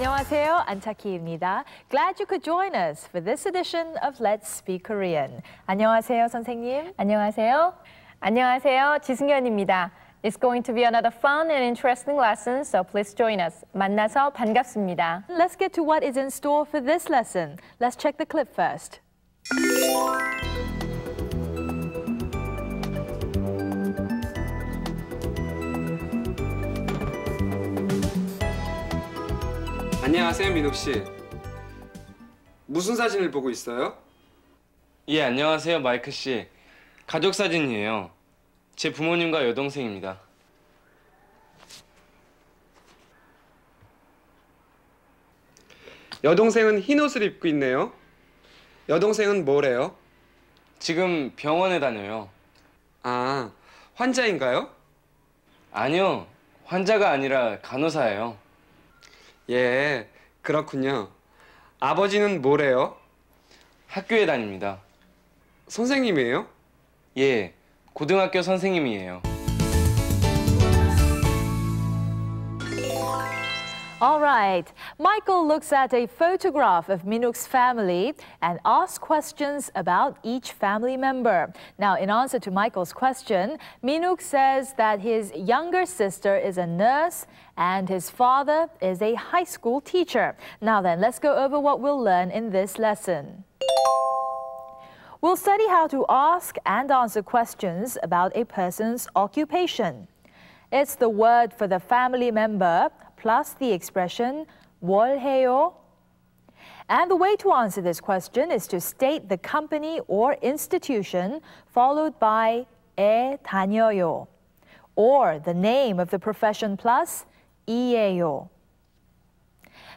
안녕하세요, 안차키입니다. Glad you could join us for this edition of Let's Speak Korean. 안녕하세요, 선생님. 안녕하세요. 안녕하세요, 지승현입니다. It's going to be another fun and interesting lesson, so please join us. 만나서 반갑습니다. Let's get to what is in store for this lesson. Let's check the clip first. 안녕하세요, 민욱 씨. 무슨 사진을 보고 있어요? 예, 안녕하세요, 마이크 씨. 가족 사진이에요. 제 부모님과 여동생입니다. 여동생은 흰 옷을 입고 있네요. 여동생은 뭐래요? 지금 병원에 다녀요. 아, 환자인가요? 아니요, 환자가 아니라 간호사예요. 예, 그렇군요. 아버지는 뭐래요? 학교에 다닙니다. 선생님이에요? 예, 고등학교 선생님이에요. All right. Michael looks at a photograph of Minuk's family and asks questions about each family member. Now, in answer to Michael's question, Minuk says that his younger sister is a nurse and his father is a high school teacher. Now then, let's go over what we'll learn in this lesson. We'll study how to ask and answer questions about a person's occupation. It's the word for the family member plus the expression 뭘해요? And the way to answer this question is to state the company or institution followed by 에 다녀요, or the name of the profession plus 이에요.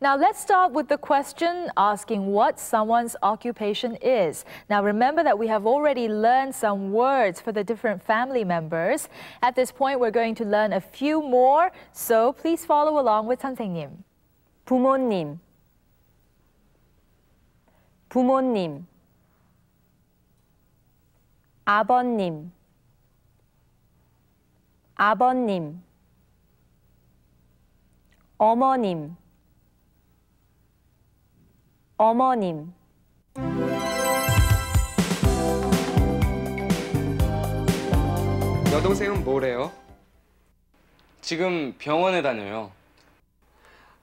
Now let's start with the question asking what someone's occupation is. Now remember that we have already learned some words for the different family members. At this point we're going to learn a few more, so please follow along with 선생님. 부모님, 부모님, 아버님, 아버님, 어머님, 어머님. 여동생은 뭐래요? 지금 병원에 다녀요.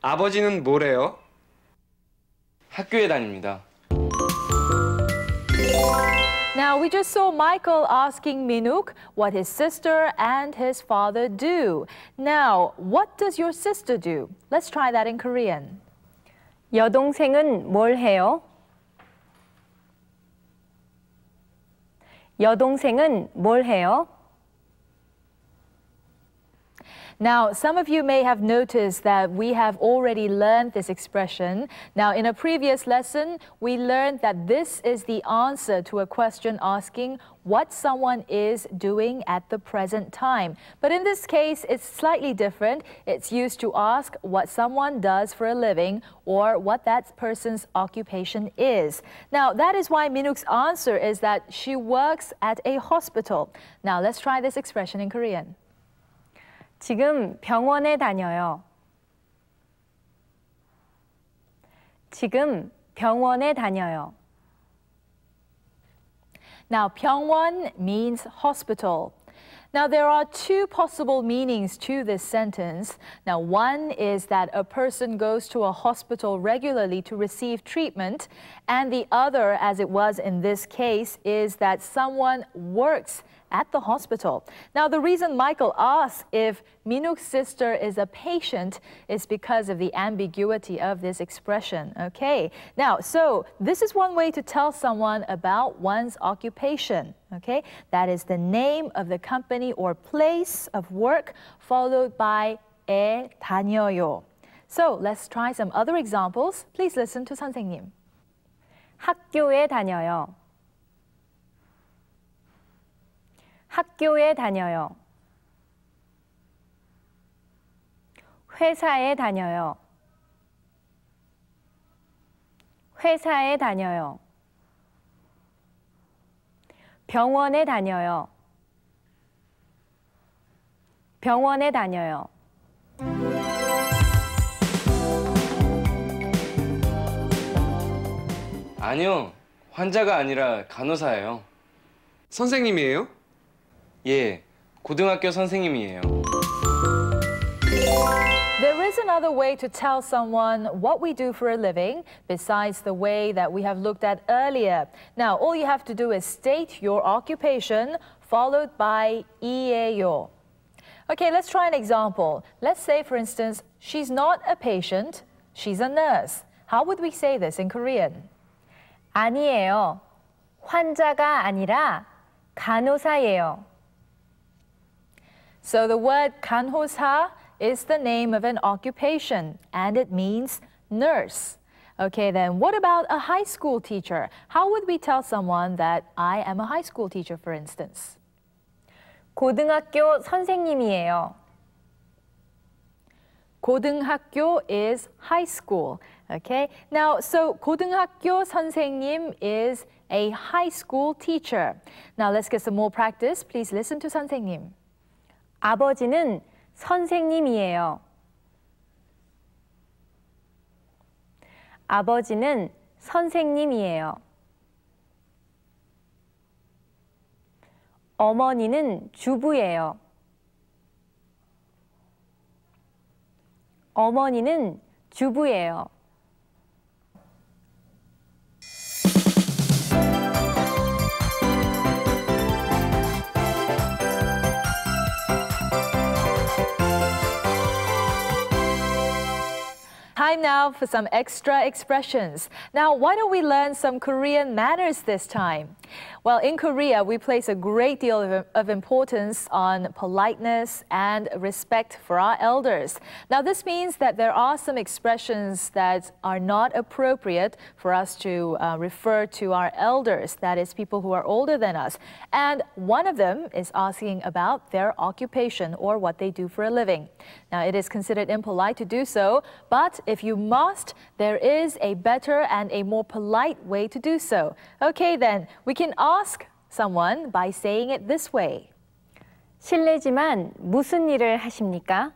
아버지는 뭐래요? 학교에 다닙니다. Now, we just saw Michael asking Minuk what his sister and his father do. Now, what does your sister do? Let's try that in Korean. 여동생은 뭘 해요? 여동생은 뭘 해요? Now, some of you may have noticed that we have already learned this expression. Now, in a previous lesson, we learned that this is the answer to a question asking what someone is doing at the present time. But in this case, it's slightly different. It's used to ask what someone does for a living or what that person's occupation is. Now, that is why Minuk's answer is that she works at a hospital. Now, let's try this expression in Korean. 지금 병원에 다녀요. 지금 병원에 다녀요. Now, 병원 means hospital. Now, there are two possible meanings to this sentence. Now, one is that a person goes to a hospital regularly to receive treatment, and the other, as it was in this case, is that someone works at the hospital. Now, the reason Michael asks if Minuk's sister is a patient is because of the ambiguity of this expression. Okay, now, so this is one way to tell someone about one's occupation. Okay, that is the name of the company or place of work followed by 에 다녀요. So let's try some other examples. Please listen to 선생님. 학교에 다녀요. 학교에 다녀요. 회사에 다녀요. 회사에 다녀요. 병원에 다녀요. 병원에 다녀요. 아니요, 환자가 아니라 간호사예요. 선생님이에요? 예, 고등학교 선생님이에요. There is another way to tell someone what we do for a living besides the way that we have looked at earlier. Now, all you have to do is state your occupation followed by 이에요. Okay, let's try an example. Let's say, for instance, she's not a patient, she's a nurse. How would we say this in Korean? 아니에요. 환자가 아니라 간호사예요. So the word 간호사 is the name of an occupation and it means nurse. Okay, then what about a high school teacher? How would we tell someone that I am a high school teacher, for instance? 고등학교 선생님이에요. 고등학교 is high school. Okay, now so 고등학교 선생님 is a high school teacher. Now let's get some more practice. Please listen to 선생님. 아버지는 선생님이에요. 아버지는 선생님이에요. 어머니는 주부예요. 어머니는 주부예요. Time now for some extra expressions. Now, why don't we learn some Korean manners this time? Well, in Korea, we place a great deal of importance on politeness and respect for our elders. Now, this means that there are some expressions that are not appropriate for us to refer to our elders, that is, people who are older than us. And one of them is asking about their occupation or what they do for a living. Now, it is considered impolite to do so, but if you must, there is a better and a more polite way to do so. Okay, then, we can ask someone by saying it this way. 실례지만 무슨 일을 하십니까?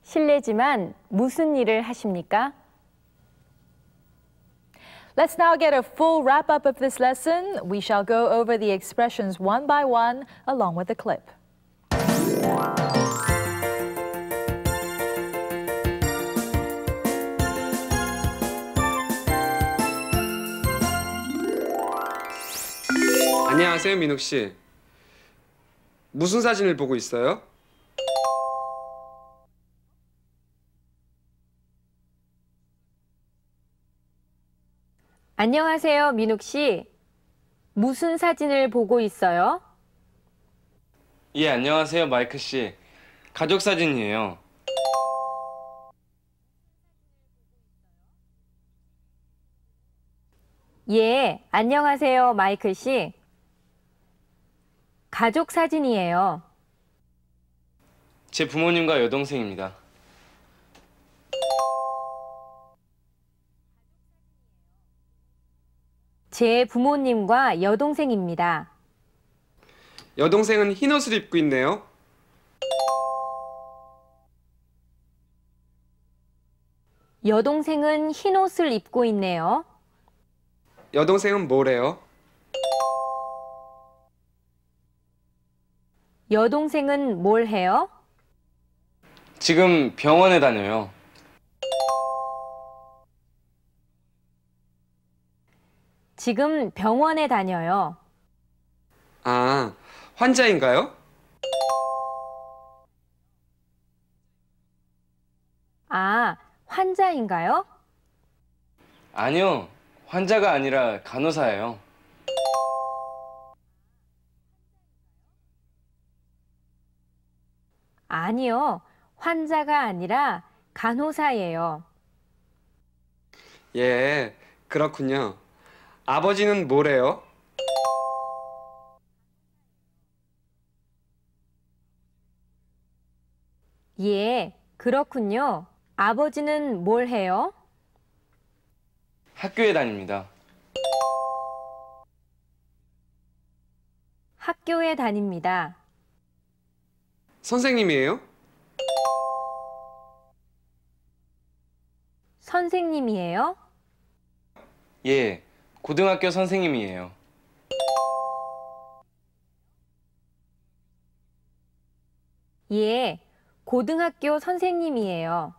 실례지만 무슨 일을 하십니까? Let's now get a full wrap-up of this lesson. We shall go over the expressions one by one along with the clip. 안녕하세요, 민욱 씨. 무슨 사진을 보고 있어요? 안녕하세요, 민욱 씨. 무슨 사진을 보고 있어요? 예, 안녕하세요, 마이클 씨. 가족 사진이에요. 예, 안녕하세요, 마이클 씨. 가족 사진이에요. 제 부모님과 여동생입니다. 제 부모님과 여동생입니다. 여동생은 흰 옷을 입고 있네요. 여동생은 흰 옷을 입고 있네요. 여동생은 뭘해요? 여동생은 뭘 해요? 지금 병원에 다녀요. 지금 병원에 다녀요. 아, 환자인가요? 아, 환자인가요? 아니요, 환자가 아니라 간호사예요. 아니요, 환자가 아니라 간호사예요. 예, 그렇군요. 아버지는 뭘해요? 예, 그렇군요. 아버지는 뭘 해요? 학교에 다닙니다. 학교에 다닙니다. 선생님이에요? 선생님이에요? 예, 고등학교 선생님이에요. 예, 고등학교 선생님이에요.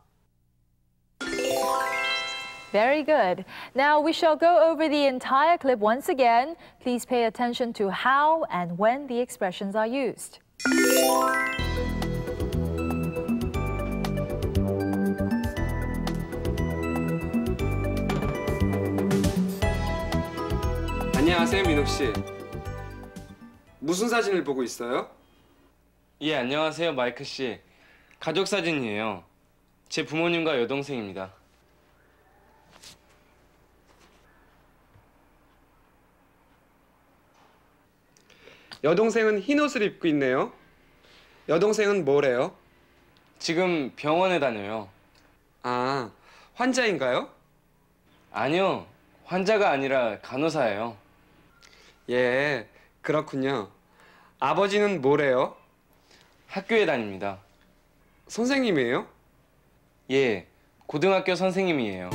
Very good. Now we shall go over the entire clip once again. Please pay attention to how and when the expressions are used. 안녕하세요, 민욱 씨. 무슨 사진을 보고 있어요? 예, 안녕하세요, 마이크 씨. 가족 사진이에요. 제 부모님과 여동생입니다. 여동생은 흰 옷을 입고 있네요. 여동생은 뭐래요? 지금 병원에 다녀요. 아, 환자인가요? 아니요, 환자가 아니라 간호사예요. 예, 그렇군요. 아버지는 뭐래요? 학교에 다닙니다. 선생님이에요? 예, 고등학교 선생님이에요.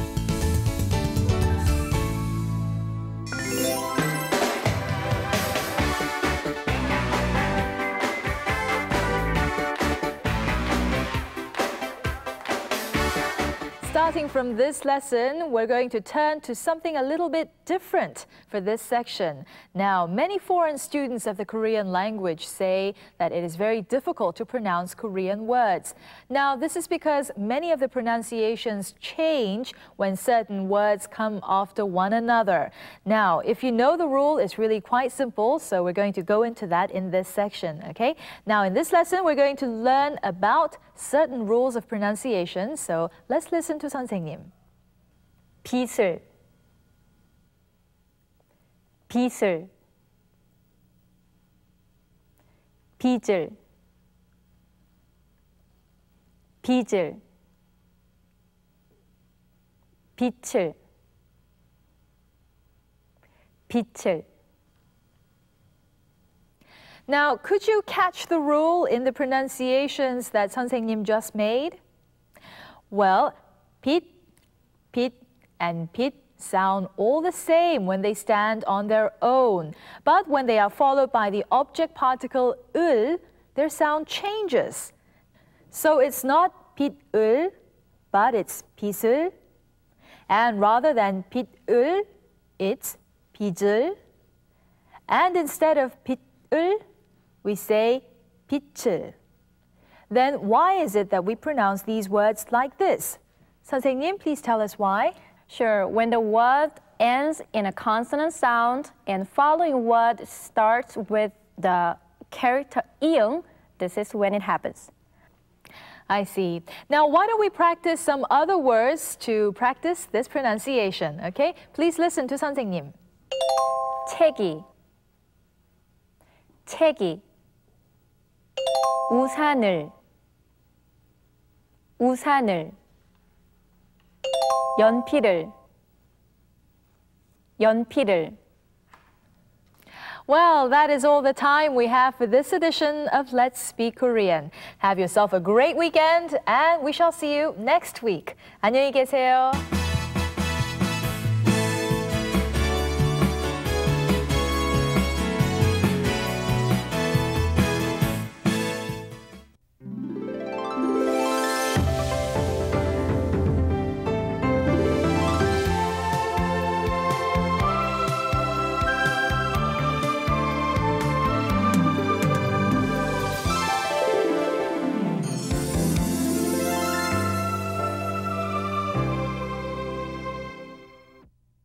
Starting from this lesson, we're going to turn to something a little bit different for this section. Now, many foreign students of the Korean language say that it is very difficult to pronounce Korean words. Now, this is because many of the pronunciations change when certain words come after one another. Now, if you know the rule, it's really quite simple, so we're going to go into that in this section, okay? Now, in this lesson, we're going to learn about certain rules of pronunciation, so let's listen to 선생님. 빚을, 빚을, 빚을, 빚을, 빛을, 빛을. Now, could you catch the rule in the pronunciations that 선생님 just made? Well, 빚, 빚, and 빚 sound all the same when they stand on their own. But when they are followed by the object particle 을, their sound changes. So it's not 빚을, but it's 빚을. And rather than 빚을, it's 빚을. And instead of 빚을, we say 빛을. Then why is it that we pronounce these words like this? 선생님, please tell us why. Sure, when the word ends in a consonant sound and following word starts with the character iung, this is when it happens. I see. Now, why don't we practice some other words to practice this pronunciation, okay? Please listen to 선생님. 책이, 책이, 우산을, 우산을, 연필을, 연필을. Well, that is all the time we have for this edition of Let's Speak Korean. Have yourself a great weekend, and we shall see you next week. 안녕히 계세요.